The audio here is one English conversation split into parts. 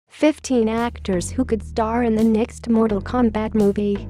15 actors who could star in the next Mortal Kombat movie.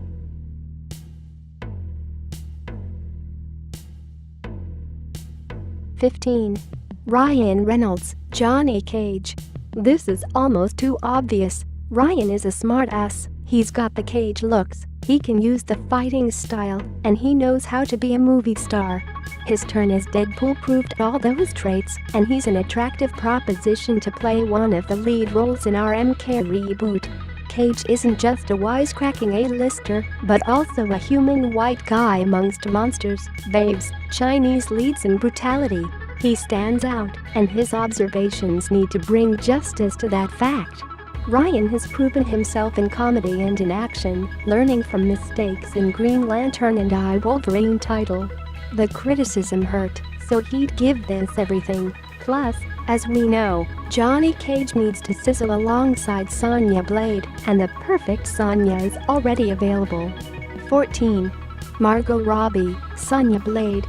Ryan Reynolds, Johnny Cage. This is almost too obvious. Ryan is a smartass. He's got the Cage looks, he can use the fighting style, and he knows how to be a movie star. His turn as Deadpool proved all those traits, and he's an attractive proposition to play one of the lead roles in our MK reboot. Cage isn't just a wisecracking A-lister, but also a human white guy amongst monsters, babes, Chinese leads and brutality. He stands out, and his observations need to bring justice to that fact. Ryan has proven himself in comedy and in action, learning from mistakes in Green Lantern and I, Wolverine title. The criticism hurt, so he'd give this everything. Plus, as we know, Johnny Cage needs to sizzle alongside Sonya Blade, and the perfect Sonya is already available. 14. Margot Robbie, Sonya Blade.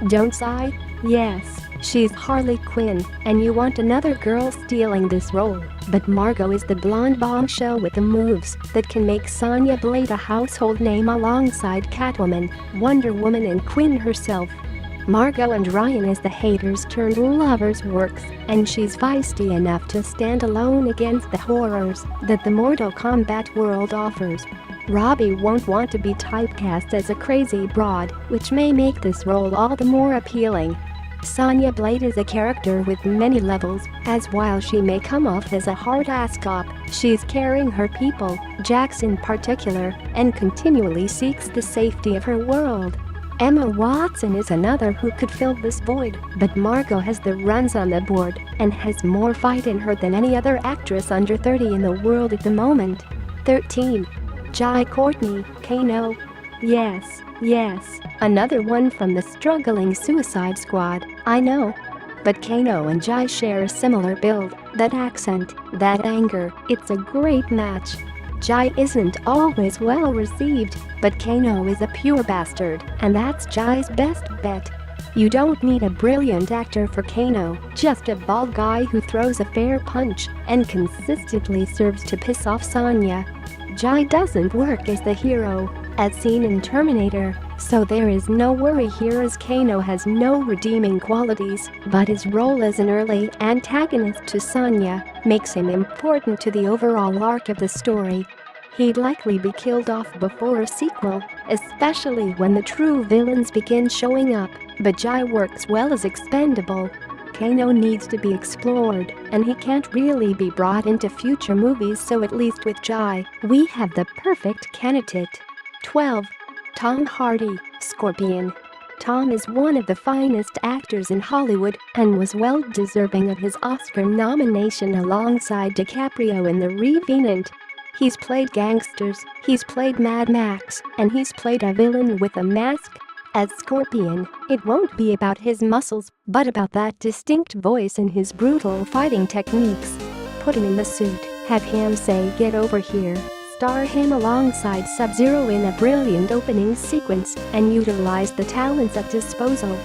Don't sigh? Yes, she's Harley Quinn, and you want another girl stealing this role, but Margot is the blonde bombshell with the moves that can make Sonya Blade a household name alongside Catwoman, Wonder Woman and Quinn herself. Margot and Ryan as the haters-turned-lovers works, and she's feisty enough to stand alone against the horrors that the Mortal Kombat world offers. Robbie won't want to be typecast as a crazy broad, which may make this role all the more appealing. Sonya Blade is a character with many levels, as while she may come off as a hard-ass cop, she's caring her people, Jax in particular, and continually seeks the safety of her world. Emma Watson is another who could fill this void, but Margot has the runs on the board and has more fight in her than any other actress under 30 in the world at the moment. 13. Courtney Kane. Yes, another one from the struggling Suicide Squad, I know. But Kano and Jai share a similar build, that accent, that anger, it's a great match. Jai isn't always well received, but Kano is a pure bastard, and that's Jai's best bet. You don't need a brilliant actor for Kano, just a bald guy who throws a fair punch and consistently serves to piss off Sonya. Jai doesn't work as the hero, as seen in Terminator, so there is no worry here as Kano has no redeeming qualities, but his role as an early antagonist to Sonya makes him important to the overall arc of the story. He'd likely be killed off before a sequel, especially when the true villains begin showing up, but Jai works well as expendable. Kano needs to be explored, and he can't really be brought into future movies, so at least with Jai, we have the perfect candidate. 12. Tom Hardy, Scorpion. Tom is one of the finest actors in Hollywood and was well deserving of his Oscar nomination alongside DiCaprio in The Revenant. He's played gangsters, he's played Mad Max, and he's played a villain with a mask. As Scorpion, it won't be about his muscles, but about that distinct voice and his brutal fighting techniques. Put him in the suit, have him say "get over here," star him alongside Sub-Zero in a brilliant opening sequence, and utilize the talents at disposal.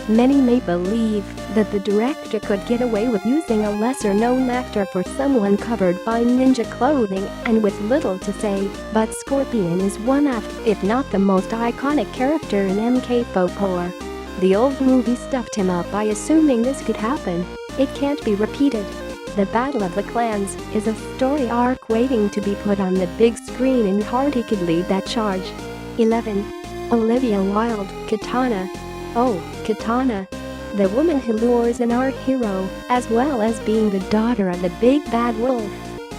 Many may believe that the director could get away with using a lesser-known actor for someone covered by ninja clothing and with little to say, but Scorpion is one of, if not the most iconic character in MK folklore. The old movie stuffed him up by assuming this could happen. It can't be repeated. The Battle of the Clans is a story arc waiting to be put on the big screen, and Hardy could lead that charge. 11. Olivia Wilde, Katana. Oh, Katana. The woman who lures in our hero, as well as being the daughter of the big bad wolf.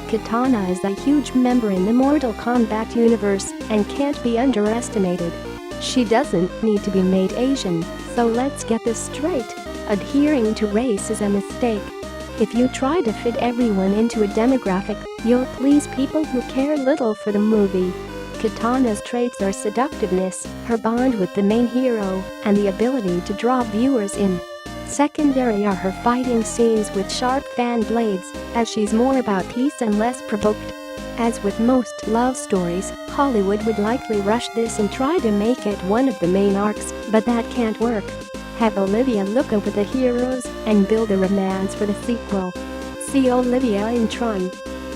Katana is a huge member in the Mortal Kombat universe and can't be underestimated. She doesn't need to be made Asian, so let's get this straight. Adhering to race is a mistake. If you try to fit everyone into a demographic, you'll please people who care little for the movie. Katana's traits are seductiveness, her bond with the main hero, and the ability to draw viewers in. Secondary are her fighting scenes with sharp fan blades, as she's more about peace and less provoked. As with most love stories, Hollywood would likely rush this and try to make it one of the main arcs, but that can't work. Have Olivia look over the heroes and build a romance for the sequel. See Olivia in Tron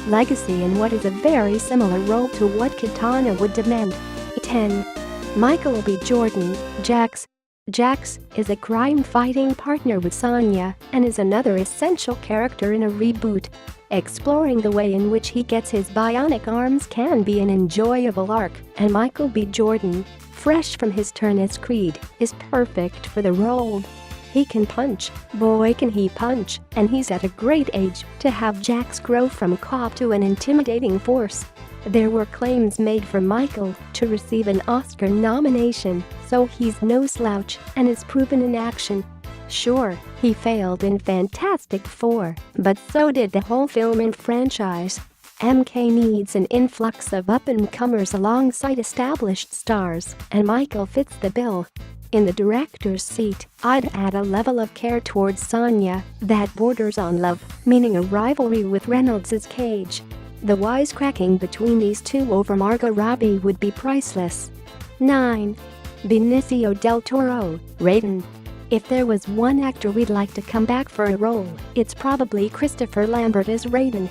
Legacy in what is a very similar role to what Katana would demand. 10. Michael B. Jordan, Jax. Jax is a crime-fighting partner with Sonya and is another essential character in a reboot. Exploring the way in which he gets his bionic arms can be an enjoyable arc, and Michael B. Jordan, fresh from his turn as Creed, is perfect for the role. He can punch, boy can he punch, and he's at a great age to have Jax grow from cop to an intimidating force. There were claims made for Michael to receive an Oscar nomination, so he's no slouch and is proven in action. Sure, he failed in Fantastic Four, but so did the whole film and franchise. MK needs an influx of up-and-comers alongside established stars, and Michael fits the bill. In the director's seat, I'd add a level of care towards Sonya that borders on love, meaning a rivalry with Reynolds' Cage. The wisecracking between these two over Margot Robbie would be priceless. 9. Benicio del Toro, Raiden. If there was one actor we'd like to come back for a role, it's probably Christopher Lambert as Raiden.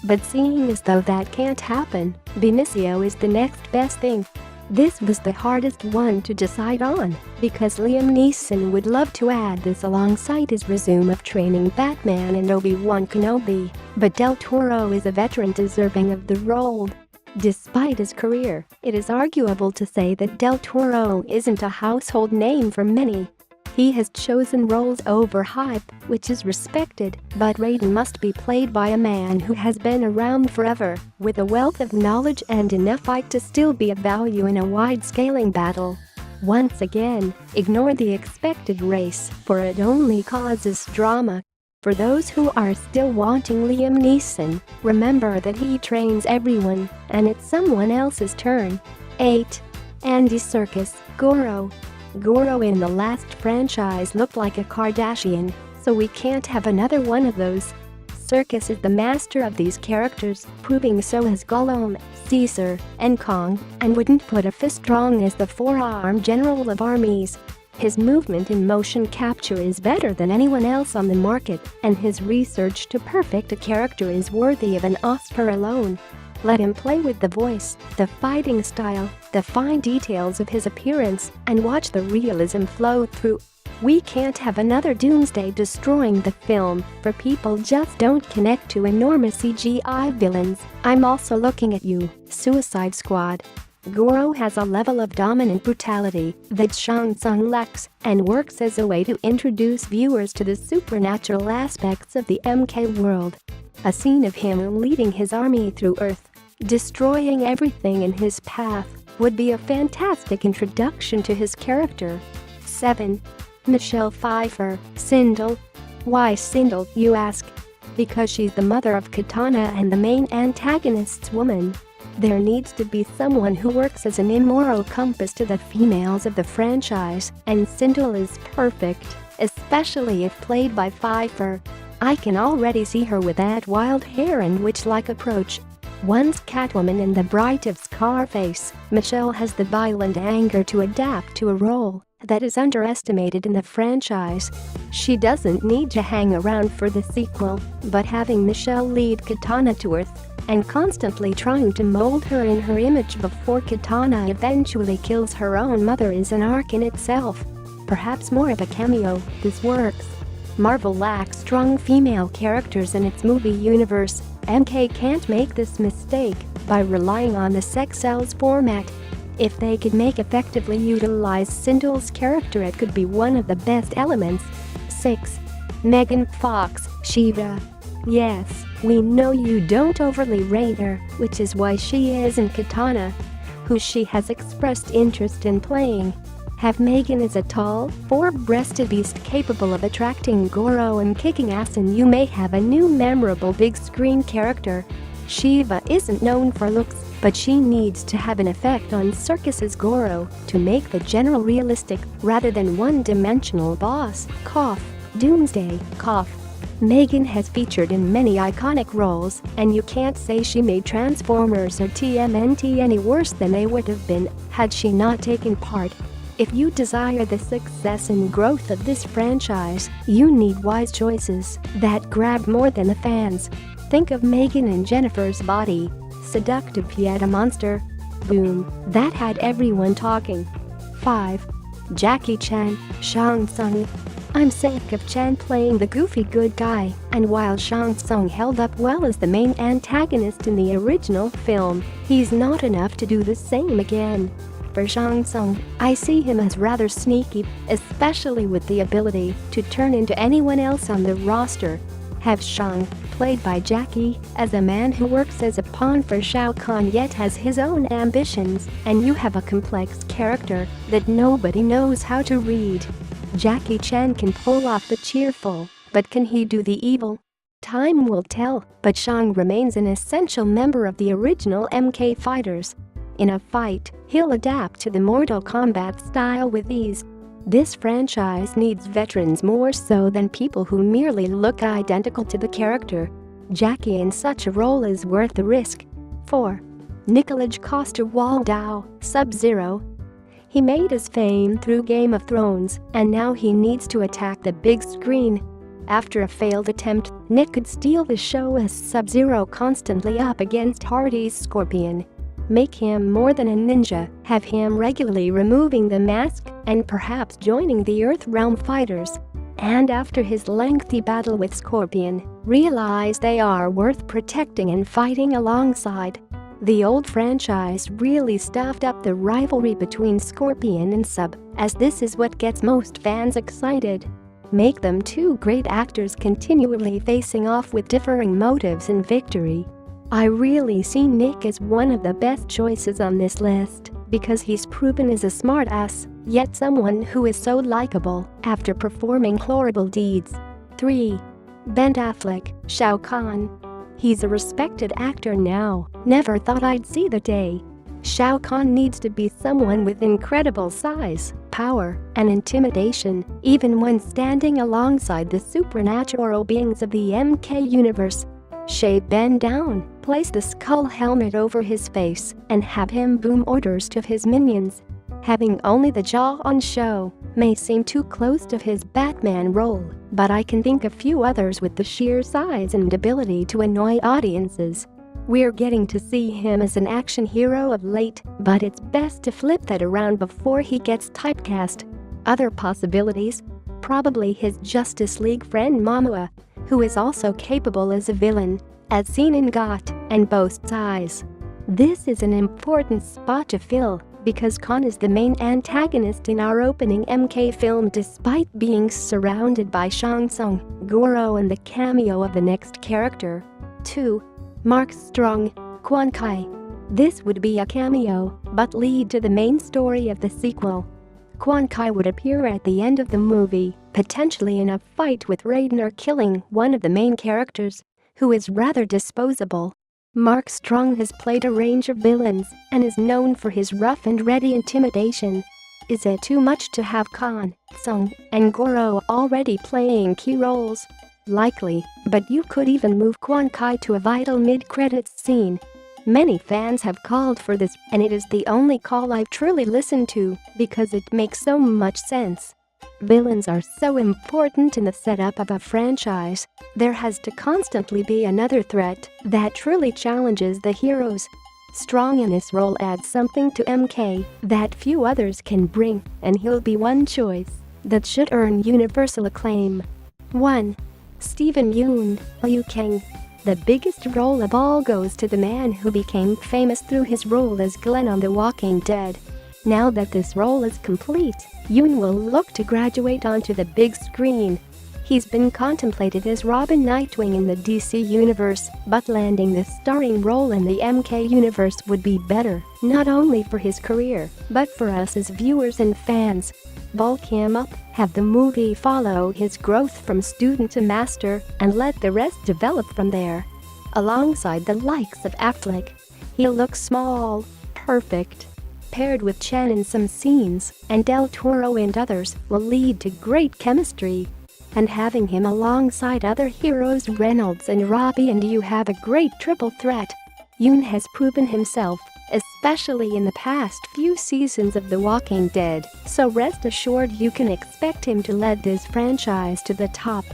But seeing as though that can't happen, Benicio is the next best thing. This was the hardest one to decide on, because Liam Neeson would love to add this alongside his resume of training Batman and Obi-Wan Kenobi, but Del Toro is a veteran deserving of the role. Despite his career, it is arguable to say that Del Toro isn't a household name for many. He has chosen roles over hype, which is respected, but Raiden must be played by a man who has been around forever, with a wealth of knowledge and enough fight to still be of value in a wide-scaling battle. Once again, ignore the expected race, for it only causes drama. For those who are still wanting Liam Neeson, remember that he trains everyone, and it's someone else's turn. 8. Andy Serkis, Goro. Goro in the last franchise looked like a Kardashian, so we can't have another one of those. Serkis is the master of these characters, proving so as Gollum, Caesar, and Kong, and wouldn't put a fist strong as the four-armed general of armies. His movement and motion capture is better than anyone else on the market, and his research to perfect a character is worthy of an Oscar alone. Let him play with the voice, the fighting style, the fine details of his appearance, and watch the realism flow through. We can't have another Doomsday destroying the film, for people just don't connect to enormous CGI villains. I'm also looking at you, Suicide Squad. Goro has a level of dominant brutality that Shang Tsung lacks, and works as a way to introduce viewers to the supernatural aspects of the MK world. A scene of him leading his army through Earth, destroying everything in his path, would be a fantastic introduction to his character. 7. Michelle Pfeiffer, Sindel. Why Sindel, you ask? Because she's the mother of Katana and the main antagonist's woman. There needs to be someone who works as an immoral compass to the females of the franchise, and Sindel is perfect, especially if played by Pfeiffer. I can already see her with that wild hair and witch-like approach. Once Catwoman in the Bride of Scarface, Michelle has the violent anger to adapt to a role that is underestimated in the franchise. She doesn't need to hang around for the sequel, but having Michelle lead Katana to Earth and constantly trying to mold her in her image before Katana eventually kills her own mother is an arc in itself. Perhaps more of a cameo, this works. Marvel lacks strong female characters in its movie universe. MK can't make this mistake by relying on the sex sells format. If they could effectively utilize Sindel's character, it could be one of the best elements. 6. Megan Fox, Shiva. Yes, we know you don't overly rate her, which is why she is in Katana, who she has expressed interest in playing. Have Megan as a tall, four-breasted beast capable of attracting Goro and kicking ass, and you may have a new memorable big-screen character. Shiva isn't known for looks, but she needs to have an effect on Serkis's Goro to make the general realistic rather than one-dimensional boss. Cough. Doomsday. Cough. Megan has featured in many iconic roles, and you can't say she made Transformers or TMNT any worse than they would have been had she not taken part. If you desire the success and growth of this franchise, you need wise choices that grab more than the fans. Think of Megan and Jennifer's Body, seductive yet a monster. Boom, that had everyone talking. 5. Jackie Chan, Shang Tsung. I'm sick of Chan playing the goofy good guy, and while Shang Tsung held up well as the main antagonist in the original film, he's not enough to do the same again. For Shang Tsung, I see him as rather sneaky, especially with the ability to turn into anyone else on the roster. Have Shang, played by Jackie, as a man who works as a pawn for Shao Kahn yet has his own ambitions, and you have a complex character that nobody knows how to read. Jackie Chan can pull off the cheerful, but can he do the evil? Time will tell, but Shang remains an essential member of the original MK fighters. In a fight, he'll adapt to the Mortal Kombat style with ease. This franchise needs veterans more so than people who merely look identical to the character. Jackie in such a role is worth the risk. 4. Nicolas Coster-Waldau, Sub-Zero. He made his fame through Game of Thrones, and now he needs to attack the big screen. After a failed attempt, Nick could steal the show as Sub-Zero constantly up against Hardy's Scorpion. Make him more than a ninja, have him regularly removing the mask and perhaps joining the Earthrealm fighters. And after his lengthy battle with Scorpion, realize they are worth protecting and fighting alongside. The old franchise really stuffed up the rivalry between Scorpion and Sub, as this is what gets most fans excited. Make them two great actors continually facing off with differing motives in victory. I really see Nick as one of the best choices on this list, because he's proven as a smartass, yet someone who is so likable after performing horrible deeds. 3. Ben Affleck, Shao Kahn. He's a respected actor now, never thought I'd see the day. Shao Kahn needs to be someone with incredible size, power, and intimidation, even when standing alongside the supernatural beings of the MK universe. Shave Ben down, place the skull helmet over his face, and have him boom orders to his minions. Having only the jaw on show may seem too close to his Batman role, but I can think of few others with the sheer size and ability to annoy audiences. We're getting to see him as an action hero of late, but it's best to flip that around before he gets typecast. Other possibilities? Probably his Justice League friend Momoa, who is also capable as a villain, as seen in GOT, and boasts eyes. This is an important spot to fill, because Khan is the main antagonist in our opening MK film despite being surrounded by Shang Tsung, Goro and the cameo of the next character. 2. Mark Strong, Quan Kai. This would be a cameo, but lead to the main story of the sequel. Quan Kai would appear at the end of the movie, potentially in a fight with Raiden or killing one of the main characters, who is rather disposable. Mark Strong has played a range of villains and is known for his rough and ready intimidation. Is it too much to have Khan, Tsung, and Goro already playing key roles? Likely, but you could even move Quan Kai to a vital mid-credits scene. Many fans have called for this, and it is the only call I've truly listened to because it makes so much sense. Villains are so important in the setup of a franchise. There has to constantly be another threat that truly challenges the heroes. Strong in this role adds something to MK that few others can bring, and he'll be one choice that should earn universal acclaim. 1. Steven Yeun, Liu Kang. The biggest role of all goes to the man who became famous through his role as Glenn on The Walking Dead. Now that this role is complete, Yeun will look to graduate onto the big screen. He's been contemplated as Robin Nightwing in the DC universe, but landing the starring role in the MK universe would be better, not only for his career, but for us as viewers and fans. Bulk him up, have the movie follow his growth from student to master, and let the rest develop from there. Alongside the likes of Affleck, he'll look small, perfect. Paired with Chan in some scenes, and Del Toro and others, will lead to great chemistry. and having him alongside other heroes Reynolds and Robbie, and you have a great triple threat. Yeun has proven himself, especially in the past few seasons of The Walking Dead, so rest assured you can expect him to lead this franchise to the top.